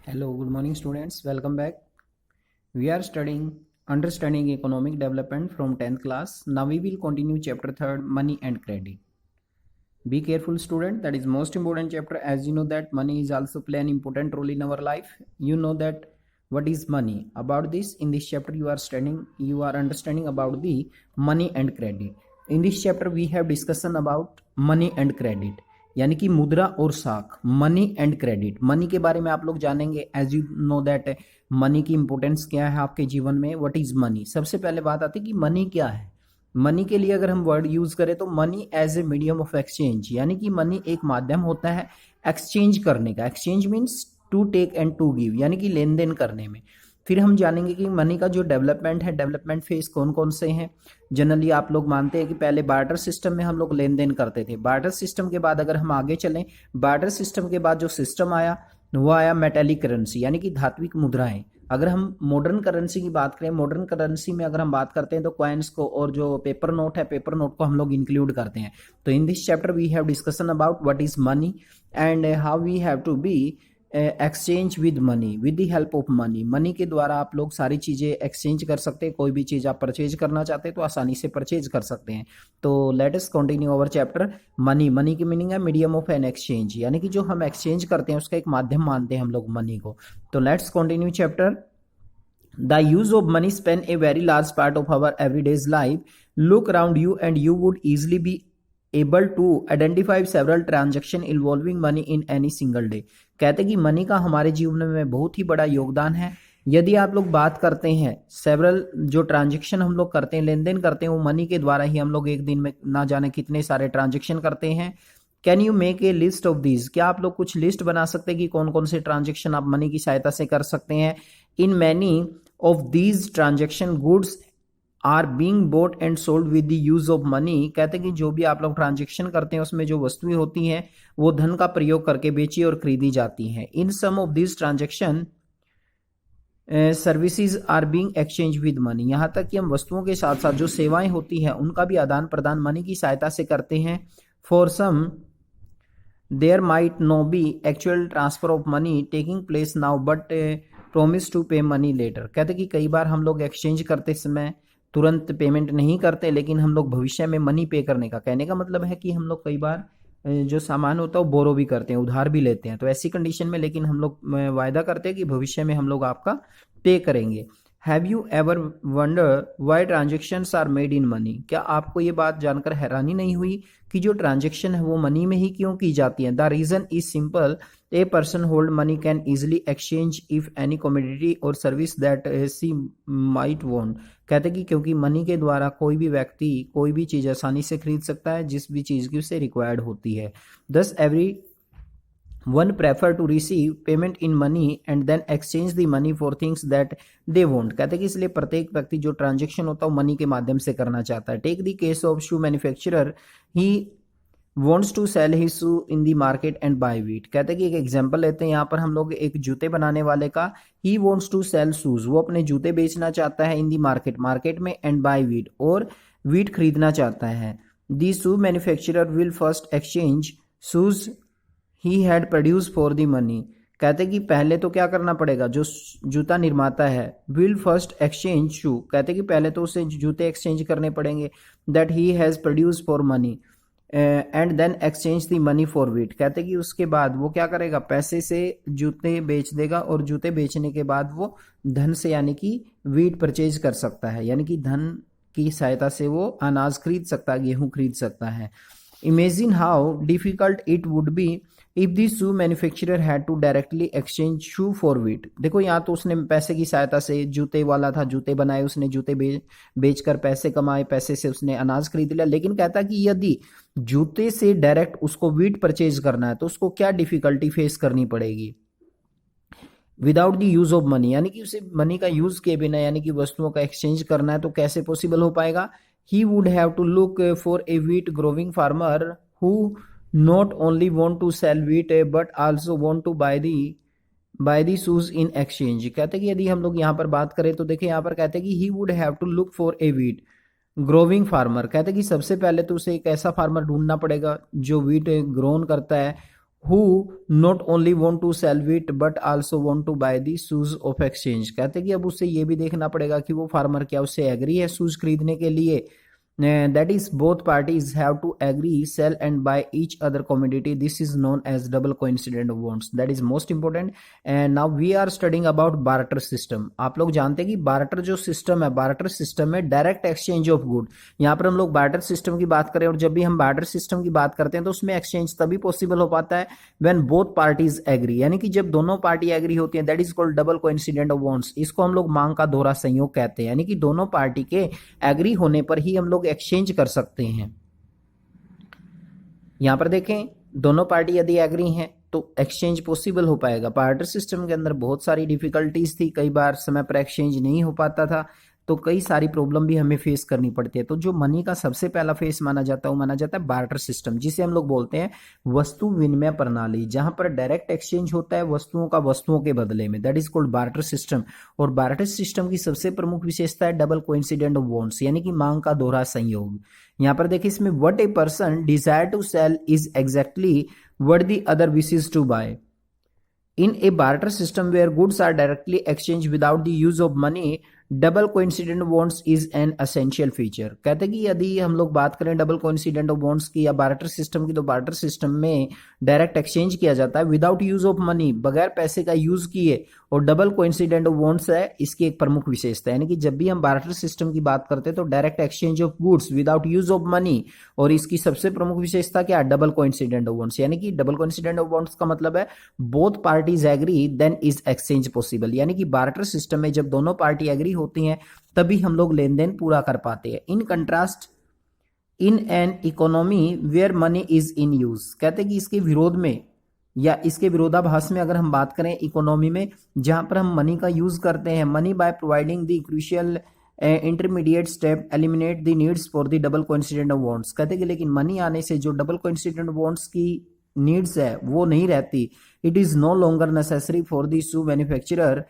Hello, good morning students. Welcome back. We are studying understanding economic development from 10th class. Now we will continue chapter 3rd, money and credit. Be careful student, that is most important chapter. As you know that money is also play an important role in our life. You know that what is money. About this in this chapter you are understanding about the money and credit. In this chapter we have discussion about money and credit, यानी कि मुद्रा और साख, money and credit. Money के बारे में आप लोग जानेंगे। As you know that money की इंपॉर्टेंस क्या है आपके जीवन में, व्हाट इज मनी। सबसे पहले बात आती है कि मनी क्या है। मनी के लिए अगर हम वर्ड यूज करें तो money as a medium of exchange, यानी कि मनी एक माध्यम होता है एक्सचेंज करने का। Exchange means to take and to give, यानी कि लेन देन करने में। फिर हम जानेंगे कि मनी का जो डेवलपमेंट है, डेवलपमेंट फेज कौन कौन से हैं। जनरली आप लोग मानते हैं कि पहले बार्टर सिस्टम में हम लोग लेन देन करते थे। बार्टर सिस्टम के बाद अगर हम आगे चलें, बार्टर सिस्टम के बाद जो सिस्टम आया वो आया मेटेलिक करेंसी, यानी कि धात्विक मुद्राएं। अगर हम मॉडर्न करेंसी की बात करें, मॉडर्न करेंसी में अगर हम बात करते हैं तो कॉइन्स को और जो पेपर नोट है, पेपर नोट को हम लोग इंक्लूड करते हैं। तो in this chapter we have discussion about what is money and how we have to be exchange with money, with the help of money. Money के द्वारा आप लोग सारी चीज़ें एक्सचेंज कर सकते हैं। कोई भी चीज़ आप परचेज करना चाहते हैं तो आसानी से परचेज कर सकते हैं। तो let us continue our chapter money. Money की मीनिंग है मीडियम ऑफ एन एक्सचेंज, यानी कि जो हम एक्सचेंज करते हैं उसका एक माध्यम मानते हैं हम लोग मनी को। तो let's continue chapter. The use of money spend a very large part of our everyday's life. Look around you and you would easily be able to identify several transactions involving money in any single day. कहते कि money का हमारे जीवन में बहुत ही बड़ा योगदान है। यदि आप लोग बात करते हैं सेवरल जो ट्रांजेक्शन हम लोग करते हैं, लेन देन करते हैं, वो मनी के द्वारा ही हम लोग एक दिन में ना जाने कितने सारे ट्रांजेक्शन करते हैं। Can you make a list of these, क्या आप लोग कुछ लिस्ट बना सकते हैं कि कौन कौन से ट्रांजेक्शन आप मनी की सहायता से कर सकते हैं। In many of these transaction goods are being bought and sold with the use of money. कहते हैं कि जो भी आप लोग ट्रांजेक्शन करते हैं उसमें जो वस्तुएं होती हैं वो धन का प्रयोग करके बेची और खरीदी जाती हैं। In some of this transaction services are being exchange with money. यहाँ तक कि हम वस्तुओं के साथ साथ जो सेवाएं होती हैं उनका भी आदान प्रदान मनी की सहायता से करते हैं। For some there might no be actual transfer of money taking place now but promise to pay money later. कहते कि कई बार हम लोग एक्सचेंज करते समय तुरंत पेमेंट नहीं करते, लेकिन हम लोग भविष्य में मनी पे करने का, कहने का मतलब है कि हम लोग कई बार जो सामान होता है वो बोरो भी करते हैं, उधार भी लेते हैं। तो ऐसी कंडीशन में लेकिन हम लोग वायदा करते हैं कि भविष्य में हम लोग आपका पे करेंगे। Have you ever wonder why transactions are made in money. क्या आपको ये बात जानकर हैरानी नहीं हुई कि जो ट्रांजेक्शन है वो मनी में ही क्यों की जाती है। The reason is simple, a person hold money can easily exchange if any commodity or service that she might want. कहते कि क्योंकि मनी के द्वारा कोई भी व्यक्ति कोई भी चीज़ आसानी से खरीद सकता है जिस भी चीज़ की उसे रिक्वायर्ड होती है। Thus everyone prefer to receive payment in money and then exchange the money for things that they want. कहते कि इसलिए प्रत्येक व्यक्ति जो ट्रांजेक्शन होता है वो मनी के माध्यम से करना चाहता है। Take the case of shoe manufacturer, he wants to sell his shoe in the market and buy wheat. कहते कि एक एग्जाम्पल लेते हैं यहाँ पर हम लोग एक जूते बनाने वाले का। He wants to sell shoes, वो अपने जूते बेचना चाहता है इन दी मार्केट, मार्केट में, एंड बाय वीट, और वीट खरीदना चाहता है। The shoe manufacturer will first exchange shoes he had produce for the money. कहते कि पहले तो क्या करना पड़ेगा, जो जूता निर्माता है विल फर्स्ट एक्सचेंज शू, कहते कि पहले तो उसे जूते एक्सचेंज करने पड़ेंगे that he has produce for money and then exchange the money for wheat. कहते कि उसके बाद वो क्या करेगा, पैसे से जूते बेच देगा और जूते बेचने के बाद वो धन से यानी कि वीट परचेज कर सकता है, यानी कि धन की सहायता से वो अनाज खरीद सकता है, गेहूं खरीद सकता है। Imagine how difficult it would be if the shoe manufacturer had to directly exchange shoe for wheat. देखो यहाँ तो उसने पैसे की सहायता से, जूते वाला था, जूते बनाए, उसने जूते बेचकर पैसे कमाए, पैसे से उसने अनाज खरीद लिया। लेकिन कहता कि यदि जूते से डायरेक्ट उसको वीट परचेज करना है तो उसको क्या डिफिकल्टी फेस करनी पड़ेगी without the use of money, यानी कि उसे मनी का यूज किए बिना, यानी कि वस्तुओं का एक्सचेंज करना है तो कैसे पॉसिबल हो पाएगा। He would have to look for a wheat growing farmer who not only want to sell wheat but also want to buy the shoes in exchange। कहते कि यदि हम लोग यहाँ पर बात करें तो देखिए यहाँ पर कहते कि he would have to look for a wheat growing farmer। कहते कि सबसे पहले तो उसे एक ऐसा फार्मर ढूंढना पड़ेगा जो वीट ग्रोन करता है who not only want to sell wheat but also want to buy the shoes of exchange। कहते कि अब उसे ये भी देखना पड़ेगा कि वो फार्मर क्या उससे एग्री है शूज खरीदने के लिए। that is both parties have to agree sell and buy each other commodity, this is known as double coincident bonds, that is most important। and now we are studying about barter system। आप लोग जानते हैं कि barter जो system है, barter system में direct exchange of good. यहाँ पर हम लोग बार्टर सिस्टम की बात करें और जब भी हम बार्टर सिस्टम की बात करते हैं तो उसमें एक्सचेंज तभी पॉसिबल हो पाता है व्हेन बोथ पार्टीज एग्री, यानी कि जब दोनों पार्टी एग्री होती है, that is called double coincident of bonds. इसको हम लोग मांग का दोहरा संयोग कहते हैं, यानी कि दोनों पार्टी के एग्री होने पर ही हम लोग एक्सचेंज कर सकते हैं। यहां पर देखें दोनों पार्टी यदि एग्री हैं तो एक्सचेंज पॉसिबल हो पाएगा। बार्टर सिस्टम के अंदर बहुत सारी डिफिकल्टीज थी, कई बार समय पर एक्सचेंज नहीं हो पाता था, तो कई सारी प्रॉब्लम भी हमें फेस करनी पड़ती है। तो जो मनी का सबसे पहला फेस माना जाता है वो माना जाता है बार्टर सिस्टम, जिसे हम लोग बोलते हैं वस्तु विनिमय प्रणाली, जहां पर डायरेक्ट एक्सचेंज होता है वस्तुओं का वस्तुओं के बदले में, that is called barter system. और बार्टर सिस्टम की सबसे प्रमुख विशेषता है डबल कोइंसिडेंट ऑफ बॉन्ड्स, यानी कि मांग का दोहरा संयोग। यहाँ पर देखिए इसमें what a person desire to sell is exactly what the other wishes to buy. In a barter system where goods are directly exchanged without the use of money, double coincident bonds is an essential feature. कहते हैं कि यदि हम लोग बात करें double coincident of wants की या बार्टर सिस्टम की, तो बार्टर सिस्टम में डायरेक्ट एक्सचेंज किया जाता है विदाउट यूज ऑफ मनी, बगैर पैसे का यूज किए, और डबल कोइंसिडेंट ऑफ बॉन्ड्स है इसकी एक प्रमुख विशेषता। यानी कि जब भी हम बार्टर सिस्टम की बात करते हैं तो direct exchange of goods without use of money, और इसकी सबसे प्रमुख विशेषता क्या है, डबल कोइंसिडेंट ऑफ बॉन्ड्स। यानी कि डबल कोइंसिडेंट ऑफ बॉन्ड्स का मतलब है both parties agree then is exchange possible, यानी कि बार्टर सिस्टम में जब दोनों पार्टी एग्री होती हैं तभी हम लोग लेन देन पूरा कर पाते हैं। In contrast in an economy where money is in use, कहते हैं कि इसके विरोध में या इसके विरोधाभास में अगर हम बात करें इकोनॉमी में जहां पर हम मनी का यूज करते हैं, money by providing the crucial intermediate step eliminate the needs for the double coincident of wants. कहते हैं कि लेकिन मनी आने से जो डबल कोइंसिडेंट ऑफ बॉन्ड्स की नीड्स है वो नहीं रहती। It is no longer necessary for the shoe manufacturer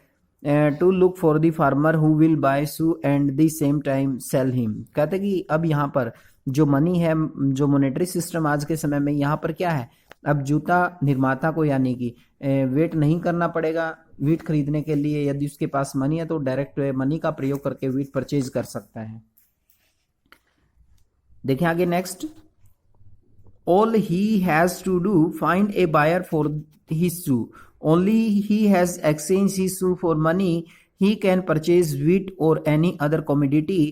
to look for the farmer who will buy shoe and the same time sell him. कहते कि अब यहाँ पर जो मनी है, जो मॉनेटरी सिस्टम आज के समय में यहाँ पर क्या है, अब जूता निर्माता को यानी कि वेट नहीं करना पड़ेगा वीट खरीदने के लिए। यदि उसके पास मनी है तो डायरेक्ट मनी का प्रयोग करके वीट परचेज कर सकता है। देखिए आगे next, all he has to do find a buyer for his shoe, only he has exchanged his shoe for money, he can purchase wheat or any other commodity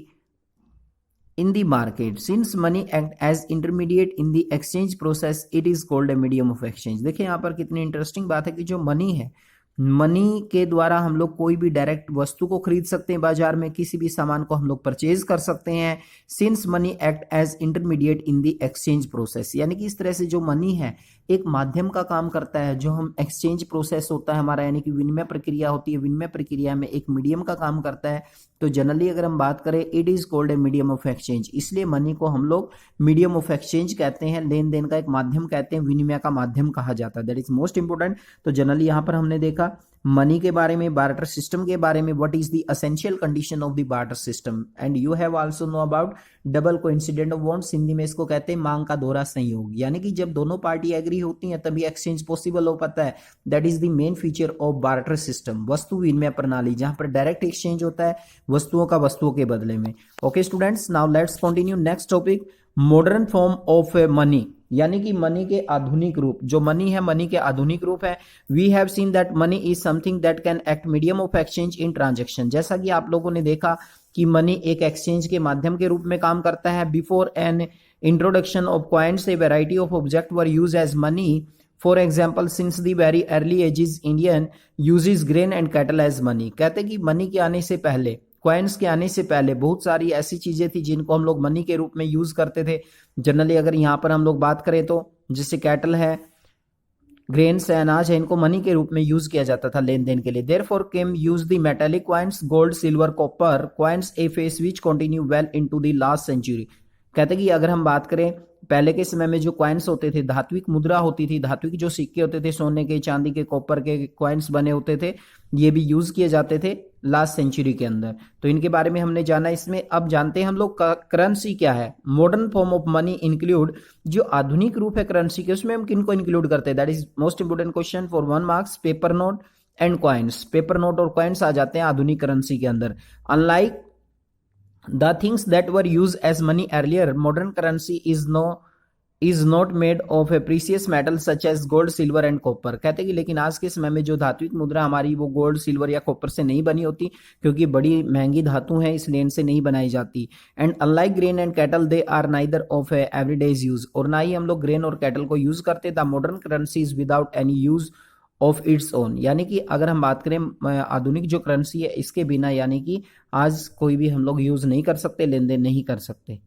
in the market, since money act as intermediate in the exchange process it is called a medium of exchange। देखिए यहाँ पर कितनी interesting बात है कि जो money है, money के द्वारा हम लोग कोई भी डायरेक्ट वस्तु को खरीद सकते हैं, बाजार में किसी भी सामान को हम लोग परचेज कर सकते हैं। Since money act as intermediate in the exchange process, यानी कि इस तरह से जो मनी है एक माध्यम का काम करता है, जो हम एक्सचेंज प्रोसेस होता है हमारा, यानी कि विनिमय प्रक्रिया होती है, विनिमय प्रक्रिया में एक मीडियम का काम करता है। तो जनरली अगर हम बात करें it is called a medium of exchange, इसलिए मनी को हम लोग मीडियम ऑफ एक्सचेंज कहते हैं, लेन देन का एक माध्यम कहते हैं, विनिमय का माध्यम कहा जाता है। That is most important. तो जनरली यहाँ पर हमने देखा मनी के बारे में, बार्टर सिस्टम के बारे में, what is the essential condition of the barter system, and you have also know about double coincident of bonds. Hindi में इसको कहते हैं मांग का दोहरा संयोग, यानी कि जब दोनों पार्टी एग्री होती हैं तभी एक्सचेंज पॉसिबल हो पाता है। That is the main feature of barter system, वस्तु विनिमय प्रणाली, जहां पर डायरेक्ट एक्सचेंज होता है वस्तुओं का वस्तुओं के बदले में। Okay students, now let's continue next topic, modern form of money, यानी कि मनी के आधुनिक रूप। जो मनी है मनी के आधुनिक रूप है। We have seen that money is something that can act medium of exchange in transaction. जैसा कि आप लोगों ने देखा कि मनी एक एक्सचेंज के माध्यम के रूप में काम करता है। Before an introduction of coins a variety of object were use as money. For example since the very early ages Indian uses grain and cattle as money. कहते कि मनी के आने से पहले, कॉइन्स के आने से पहले बहुत सारी ऐसी चीजें थी जिनको हम लोग मनी के रूप में यूज करते थे। जनरली अगर यहाँ पर हम लोग बात करें तो जैसे कैटल है, ग्रेन्स है, अनाज है, इनको मनी के रूप में यूज किया जाता था लेन देन के लिए। Therefore came use the metallic coins, gold, silver, copper coins a phase which continue well into the last century. कहते कि अगर हम बात करें पहले के समय में जो कॉइन्स होते थे, धात्विक मुद्रा होती थी, धात्विक जो सिक्के होते थे, सोने के, चांदी के, कॉपर के कॉइन्स बने होते थे, ये भी यूज किए जाते थे लास्ट सेंचुरी के अंदर। तो इनके बारे में हमने जाना। इसमें अब जानते हैं हम लोग करेंसी क्या है। Modern form of money include, जो आधुनिक रूप है करेंसी के उसमें हम किनको इंक्लूड करते हैं, that is most important question for 1 marks, paper note and coins. Paper note और कॉइन्स आ जाते हैं आधुनिक करेंसी के अंदर। Unlike the things that were use as money earlier, modern currency is not made of a precious metal such as gold, silver and copper. कहते हैं कि लेकिन आज के समय में जो धात्विक मुद्रा हमारी वो गोल्ड, सिल्वर या कॉपर से नहीं बनी होती, क्योंकि बड़ी महंगी धातु है, इसलिए इनसे नहीं बनाई जाती। And unlike grain and cattle they are neither of a everyday's use, और ना ही हम लोग ग्रेन और कैटल को यूज करते। The modern currency is without any use of its own, यानी कि अगर हम बात करें आधुनिक जो करेंसी है इसके बिना, यानी कि आज कोई भी हम लोग यूज नहीं कर सकते, लेन देन नहीं कर सकते।